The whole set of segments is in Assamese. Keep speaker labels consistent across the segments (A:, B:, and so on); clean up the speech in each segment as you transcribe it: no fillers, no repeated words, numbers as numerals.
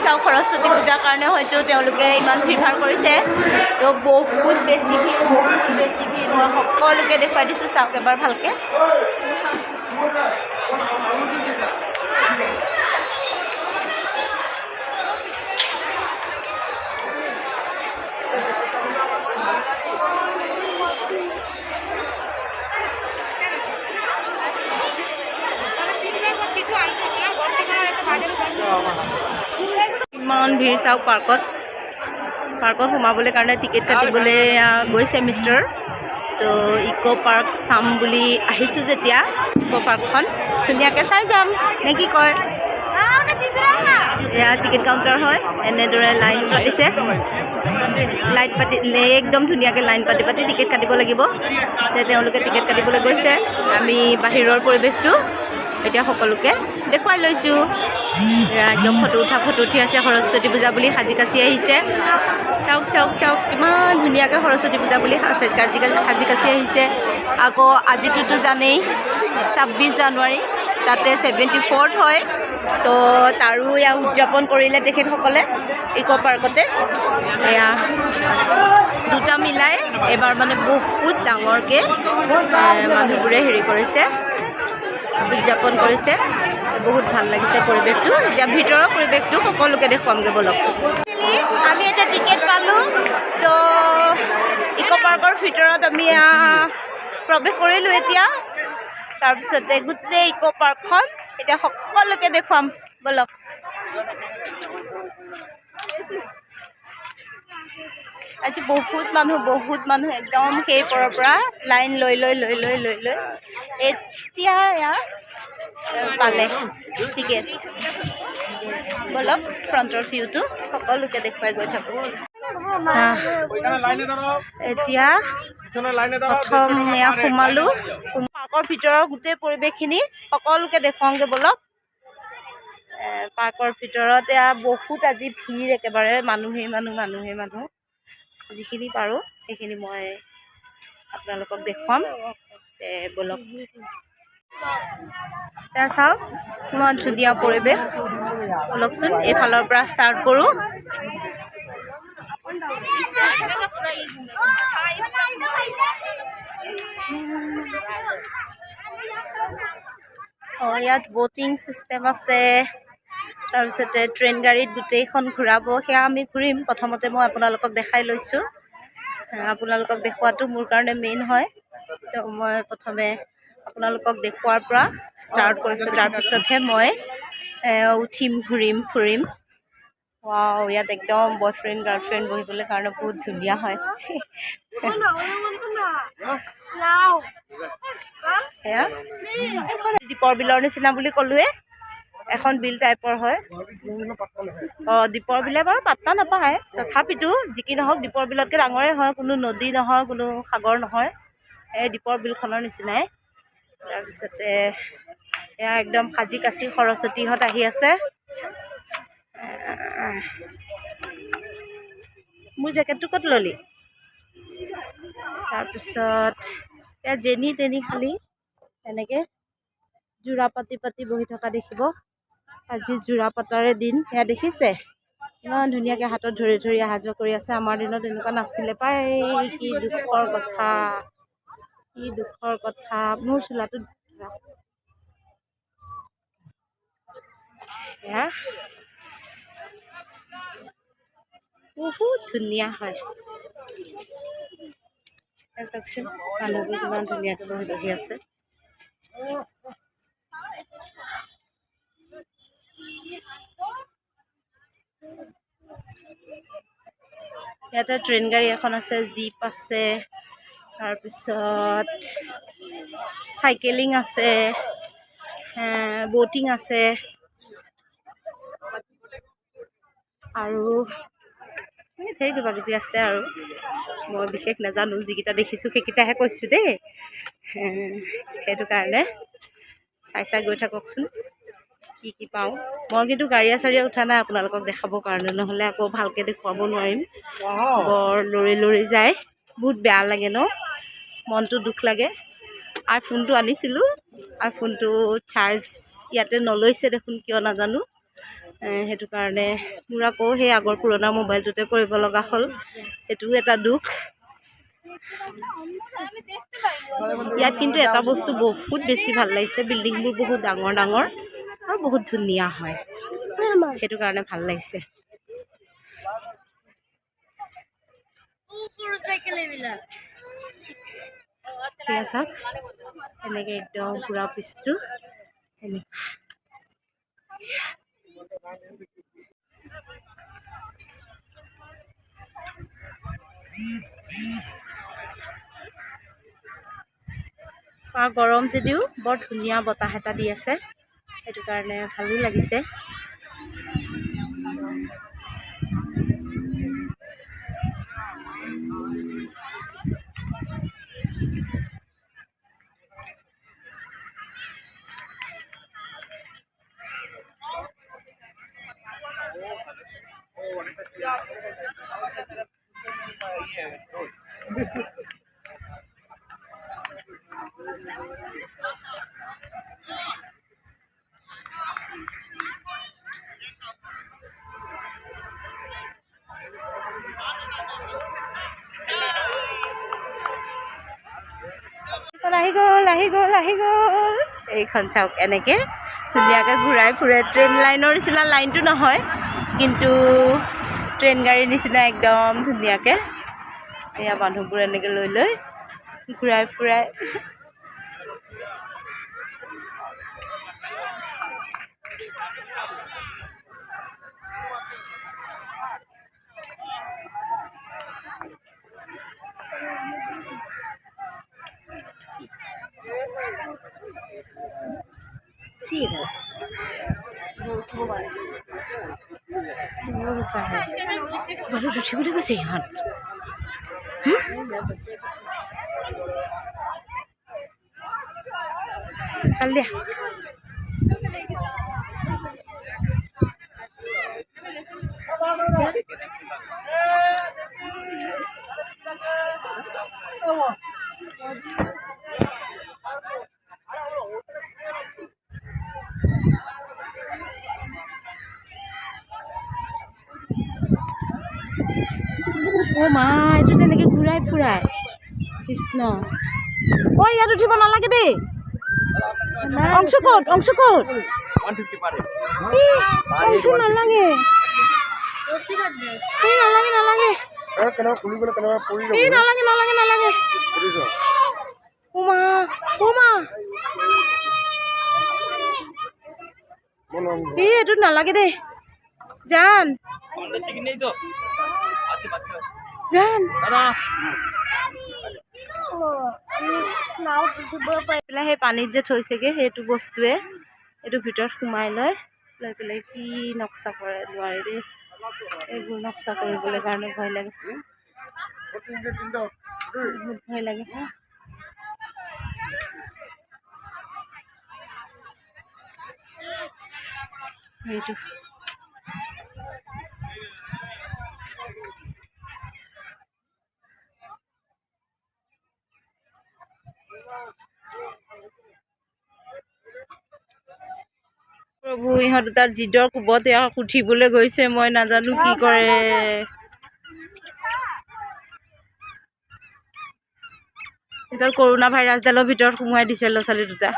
A: চাওক সৰস্বতী পূজাৰ কাৰণে হয়তো তেওঁলোকে ইমান ভিৰ ভাৰ কৰিছে তো বহুত বেছি ভিৰ মই সকলোকে দেখুৱাই দিছোঁ চাওক এবাৰ ভালকৈ ইমান ভিৰ চাওক পাৰ্কত সোমাবলৈ কাৰণে টিকেট কাটিবলৈ গৈছে মিষ্টাৰ তো ইক' পাৰ্ক চাম বুলি আহিছোঁ যেতিয়া ইক' পাৰ্কখন ধুনীয়াকৈ চাই যাম নে কি কয় এয়া টিকেট কাউণ্টাৰ হয় এনেদৰে লাইন পাতিছে একদম ধুনীয়াকৈ লাইন পাতি টিকেট কাটিব লাগিব তেওঁলোকে টিকেট কাটিবলৈ গৈছে আমি বাহিৰৰ পৰিৱেশটো এতিয়া সকলোকে দেখুৱাই লৈছোঁ একদম ফটো উঠি আছে সৰস্বতী পূজা বুলি সাজি কাচি আহিছে চাওক কিমান ধুনীয়াকৈ সৰস্বতী পূজা বুলি সাজি কাচি আহিছে আকৌ আজিটোতো জানেই 26 জানুৱাৰী তাতে 74th হয় তো তাৰো এয়া উদযাপন কৰিলে তেখেতসকলে ইক' পাৰ্কতে এয়া দুটা মিলাই এবাৰ মানে বহুত ডাঙৰকৈ মানুহবোৰে হেৰি কৰিছে উদযাপন কৰিছে বহুত ভাল লাগিছে পৰিৱেশটো এতিয়া ভিতৰৰ পৰিৱেশটো সকলোকে দেখুৱামগৈ বলক আমি এতিয়া টিকেট পালোঁ তো ইক' পাৰ্কৰ ভিতৰত আমি প্ৰৱেশ কৰিলোঁ এতিয়া তাৰপিছতে গোটেই ইক' পাৰ্কখন এতিয়া সকলোকে দেখুৱাম বলক আজি বহুত মানুহ একদম সেই পৰা লাইন লৈ এতিয়া পালে টিকেট বলক ফ্ৰণ্টৰ ভিউটো সকলোকে দেখুৱাই গৈ থাকোঁ এতিয়া প্ৰথম এয়া সোমালোঁ পাৰ্কৰ ভিতৰৰ গোটেই পৰিৱেশখিনি সকলোকে দেখুৱাওঁগৈ বলক পাৰ্কৰ ভিতৰত এয়া বহুত আজি ভিৰ একেবাৰে মানুহেই মানুহ যিখিনি পাৰোঁ সেইখিনি মই আপোনালোকক দেখুৱাম বলক এয়া চাওক কিমান ধুনীয়া পৰিৱেশ বলকচোন এইফালৰ পৰা ষ্টাৰ্ট কৰোঁ ইয়াত ব'টিং ছিষ্টেম আছে তাৰপিছতে ট্ৰেইন গাড়ীত গোটেইখন ঘূৰাব সেয়া আমি ঘূৰিম প্ৰথমতে মই আপোনালোকক দেখাই লৈছোঁ আপোনালোকক দেখুৱাটো মোৰ কাৰণে মেইন হয় তো মই প্ৰথমে আপোনালোকক দেখুৱাৰ পৰা ষ্টাৰ্ট কৰিছোঁ তাৰপিছতহে মই উঠিম ফুৰিম ৱাও ইয়াত একদম বয়ফ্ৰেণ্ড গাৰ্লফ্ৰেণ্ড বহিবলৈ কাৰণে বহুত ধুনীয়া হয় সেয়া এখন দীপৰ বিলৰ নিচিনা বুলি ক'লোৱে এখন বিল টাইপৰ হয় দীপৰ বিলে বাৰু পাত্তা নাপায় তথাপিতো যি কি নহওক দীপৰ বিলতকৈ ডাঙৰে হয় কোনো নদী নহয় কোনো সাগৰ নহয় এই দীপৰ বিলখনৰ নিচিনাই তাৰপিছতে এয়া একদম সাজি কাচি সৰস্বতীহঁত আহি আছে মোৰ জেকেটটো ক'ত ল'লি তাৰপিছত এয়া যেনি তেনি খালি এনেকৈ যোৰা পাতি বহি থকা দেখিব আজি যোৰা পাতাৰে দিন এয়া দেখিছে ইমান ধুনীয়াকৈ হাতত ধৰি অহা যোৱা কৰি আছে আমাৰ দিনত এনেকুৱা নাছিলে পাই কি দুখৰ কথা মোৰ চোলাটো এয়া বহুত ধুনীয়া হয় চাওকচোন মানুহবোৰ কিমান ধুনীয়াকৈ বহি আছে ইয়াতে ট্ৰেইন গাড়ী এখন আছে জীপ আছে তাৰপিছত চাইকেলিং আছে ব'টিং আছে আৰু ধেৰ কিবা কিবি আছে আৰু মই বিশেষ নাজানো যিকেইটা দেখিছোঁ সেইকেইটাহে কৈছোঁ দেই সেইটো কাৰণে চাই গৈ থাককচোন কি পাওঁ মই কিন্তু গাড়ীয়ে চাৰিয়ে উঠা নাই আপোনালোকক দেখাবৰ কাৰণে নহ'লে আকৌ ভালকৈ দেখুৱাব নোৱাৰিম বৰ লৰি যায় বহুত বেয়া লাগে ন মনটো দুখ লাগে আইফোনটো আনিছিলোঁ আইফোনটো চাৰ্জ ইয়াতে নলৈছে দেখোন কিয় নাজানো সেইটো কাৰণে মোৰ আকৌ সেই আগৰ পুৰণা মোবাইলটোতে কৰিব লগা হ'ল, সেইটোও এটা দুখ। ইয়াত কিন্তু এটা বস্তু বহুত বেছি ভাল লাগিছে, বিল্ডিংবোৰ বহুত ডাঙৰ ডাঙৰ আৰু বহুত ধুনীয়া হয়, সেইটো কাৰণে ভাল লাগিছে। চাওক এনেকে একদম পুৰা পিচটো এনেকুৱা। গৰম যদিও বৰ ধুনীয়া বতাহ এটা দি আছে, সেইটো কাৰণে ভালো লাগিছে। আহি গ'ল এইখন চাওক, এনেকৈ ধুনীয়াকৈ ঘূৰাই ফুৰে। ট্ৰেইন লাইনৰ নিচিনা লাইনটো নহয়, কিন্তু ট্ৰেইন গাড়ীৰ নিচিনা একদম ধুনীয়াকৈ এয়া মানুহবোৰ এনেকৈ লৈ লৈ ঘূৰাই ফুৰাই। কি উঠিবলৈ গৈছে ইহঁত। চাল দিয়া অ' মা, এইটো তেনেকৈ ঘূৰাই ফুৰাই কৃষ্ণ। অ' ইয়াত উঠিব নালাগে দেই। অংশু ক'ত? অংশু নালাগে, নালাগে। এইটোত নালাগে দেই, জান সেই পানীত যে থৈছেগে সেইটো বস্তুৱে এইটো ভিতৰত সোমাই লৈ পেলাই কি নক্সা কৰে। নোৱাৰি দেই, এইবোৰ নক্সা কৰিবলৈ কাৰণে ভয় লাগে, বহুত ভয় লাগে। সেইটো প্ৰভু, ইহঁত দুটাৰ জিদৰ কোবত ইয়াক উঠিবলৈ গৈছে, মই নাজানো কি কৰে। এতিয়া কৰোণা ভাইৰাছডালৰ ভিতৰত সোমোৱাই দিছে ল'ৰা ছোৱালী দুটা।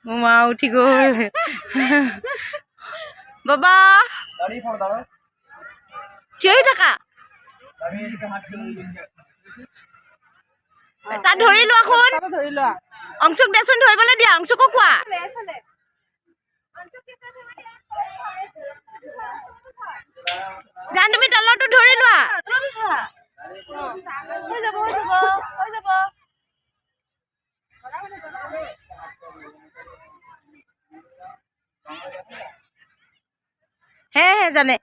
A: মোৰ মা উঠি গ'ল। বাবা চিঞৰি থাকা, তাত ধৰি লোৱা শুন। অংশুক দেচোন ধৰিবলৈ দিয়া, অংশুকো কোৱা। জান তুমি তলৰটো ধৰি লোৱা। হে জানে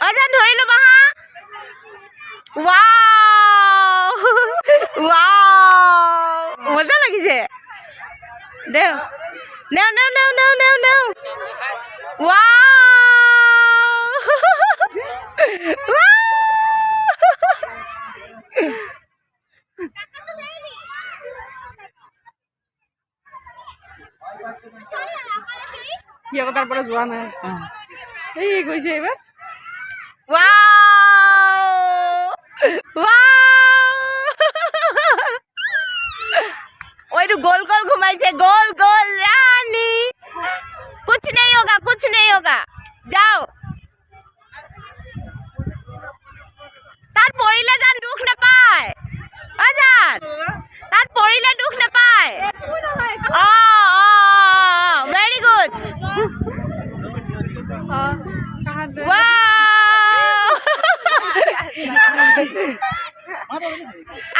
A: অজান ধৰি ল'বা হা। ৱাও মজা লাগিছে। দেও নেও নেও নেও নেও নেও নেও ৱাও
B: সিহঁতৰ তাৰ পৰা যোৱা নাই এই গৈছে এইবাৰ
A: ओए तो गोल गोल घुमाई छे गोल गोल रानी कुछ नहीं होगा जाओ तार परिले जान दुख न पाए अजान तार परिले दुख न पाए वेरी गुड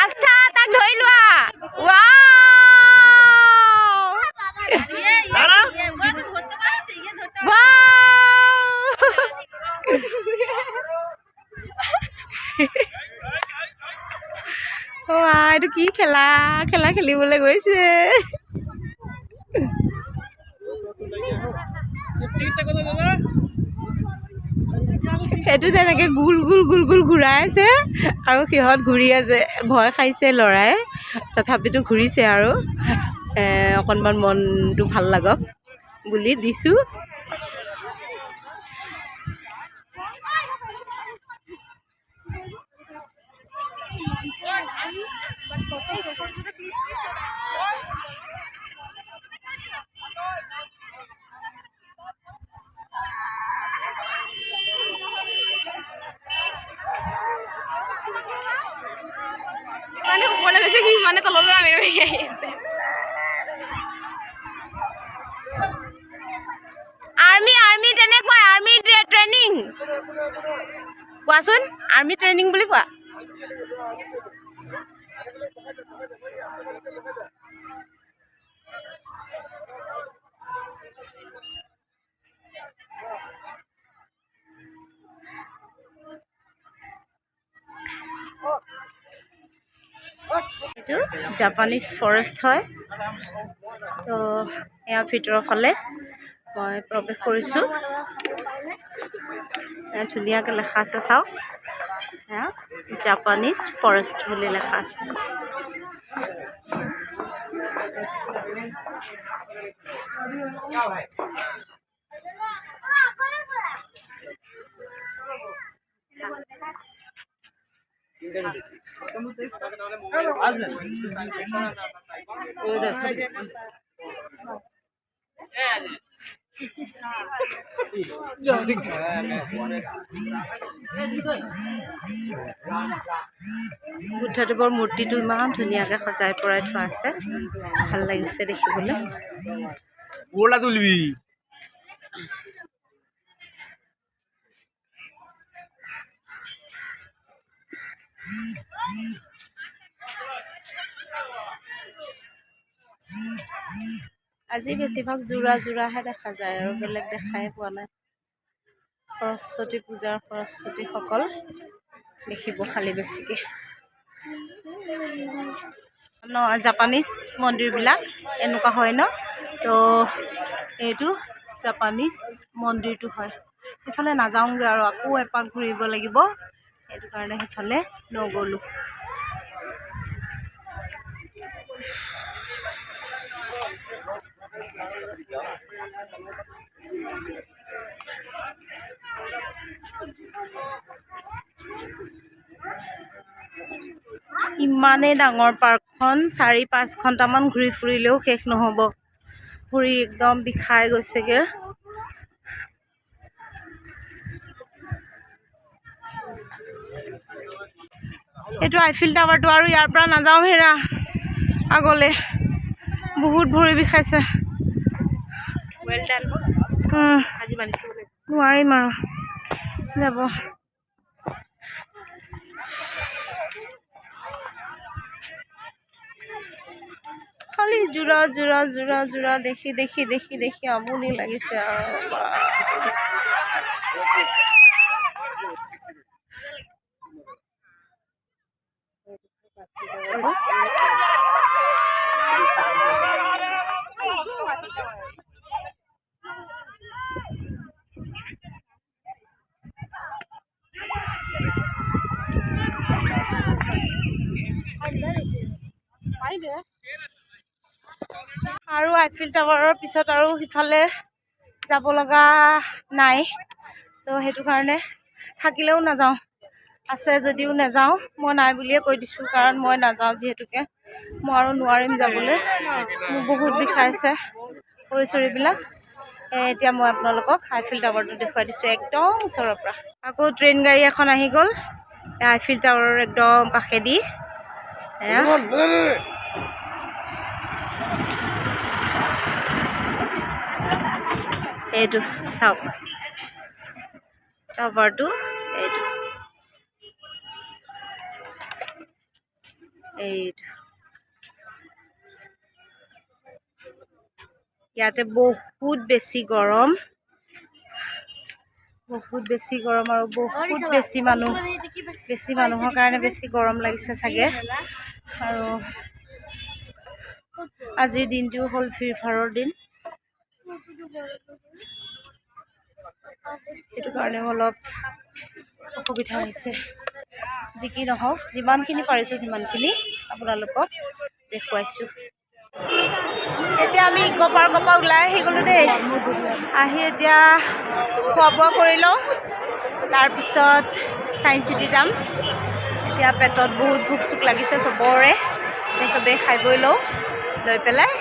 A: आस्था तक धोई लोआ এইটো কি খেলা খেলা খেলিবলৈ গৈছে সেইটো যেনেকৈ গোল গোল গোল গোল ঘূৰাই আছে আৰু সিহঁত ঘূৰি আছে ভয় খাইছে ল'ৰাই তথাপিতো ঘূৰিছে আৰু অকণমান মনটো ভাল লাগক বুলি দিছোঁ
B: মানে ওপৰলৈ গৈছে সি মানে তললৈ নামি নামি আহি আছে
A: আৰ্মি তেনেকুৱাই আৰ্মি ট্ৰেইনিং কোৱাচোন আৰ্মি ট্ৰেইনিং বুলি কোৱা এইটো জাপানিজ ফৰেষ্ট হয় তো এয়া ভিতৰৰ ফালে মই প্ৰৱেশ কৰিছোঁ ধুনীয়াকৈ লেখা আছে চাওক এয়া জাপানিজ ফৰেষ্ট বুলি লেখা আছে বুদ্ধদেৱৰ মূৰ্তিটো ইমান ধুনীয়াকৈ সজাই পৰাই থোৱা আছে ভাল লাগিছে দেখিবলৈ আজি বেছিভাগ যোৰাহে দেখা যায় আৰু বেলেগ দেখাই পোৱা নাই সৰস্বতী পূজাৰ সৰস্বতীসকল দেখিব খালি বেছিকৈ জাপানিজ মন্দিৰবিলাক এনেকুৱা হয় ন তো এইটো জাপানিজ মন্দিৰটো হয় সেইফালে নাযাওঁগৈ আৰু আকৌ এপাক ঘূৰিব লাগিব সেইটো কাৰণে সেইফালে নগ'লোঁ ইমানেই ডাঙৰ পাৰ্কখন 4-5 ঘণ্টামান ঘূৰি ফুৰিলেও শেষ নহ'ব ভৰি একদম বিষাই গৈছেগৈ এইটো আইফিল টাৱাৰটো আৰু ইয়াৰ পৰা নাযাওঁ হেৰা আগলৈ বহুত ভৰি বিষাইছে নোৱাৰিম আৰু যাব খালি যোৰা দেখি আমনি লাগিছে আৰু আৰু আইফিল টাৱাৰৰ পিছত আৰু সিফালে যাব লগা নাই, তো সেইটো কাৰণে থাকিলেও নাযাওঁ, আছে যদিও নাযাওঁ। মই নাই বুলিয়ে কৈ দিছোঁ, কাৰণ মই নাযাওঁ যিহেতুকে মই আৰু নোৱাৰিম যাবলৈ, মোৰ বহুত বিষাইছে ভৰি চৰিবিলাক। এতিয়া মই আপোনালোকক আইফিল টাৱাৰটো দেখুৱাই দিছোঁ একদম ওচৰৰ পৰা। আকৌ ট্ৰেইন গাড়ী এখন আহি গ'ল আইফিল টাৱাৰৰ একদম কাষেদি। এইটো চাওক টাৱাৰটো, এইটো ইয়াতে বহুত বেছি গৰম, আৰু বহুত বেছি মানুহৰ কাৰণে বেছি গৰম লাগিছে চাগে। আৰু আজিৰ দিনটো হ'ল ভিৰ ভাৰৰ দিন, সেইটো কাৰণে অলপ অসুবিধা হৈছে। যি কি নহওক, যিমানখিনি পাৰিছোঁ সিমানখিনি আপোনালোকক দেখুৱাইছোঁ। এতিয়া আমি ইক' পাৰ্কৰ পৰা ওলাই আহি গ'লোঁ দেই। আহি এতিয়া খোৱা বোৱা কৰি লওঁ, তাৰপিছত ছায়েন্স চিটি যাম। এতিয়া পেটত বহুত ভোক চোক লাগিছে চবৰে, চবেই খাই বৈ লওঁ, লৈ পেলাই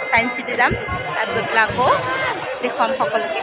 A: ছায়েন্স চিটি যাম। তাত গৈ পেলাই আকৌ দেখুৱাম সকলোকে।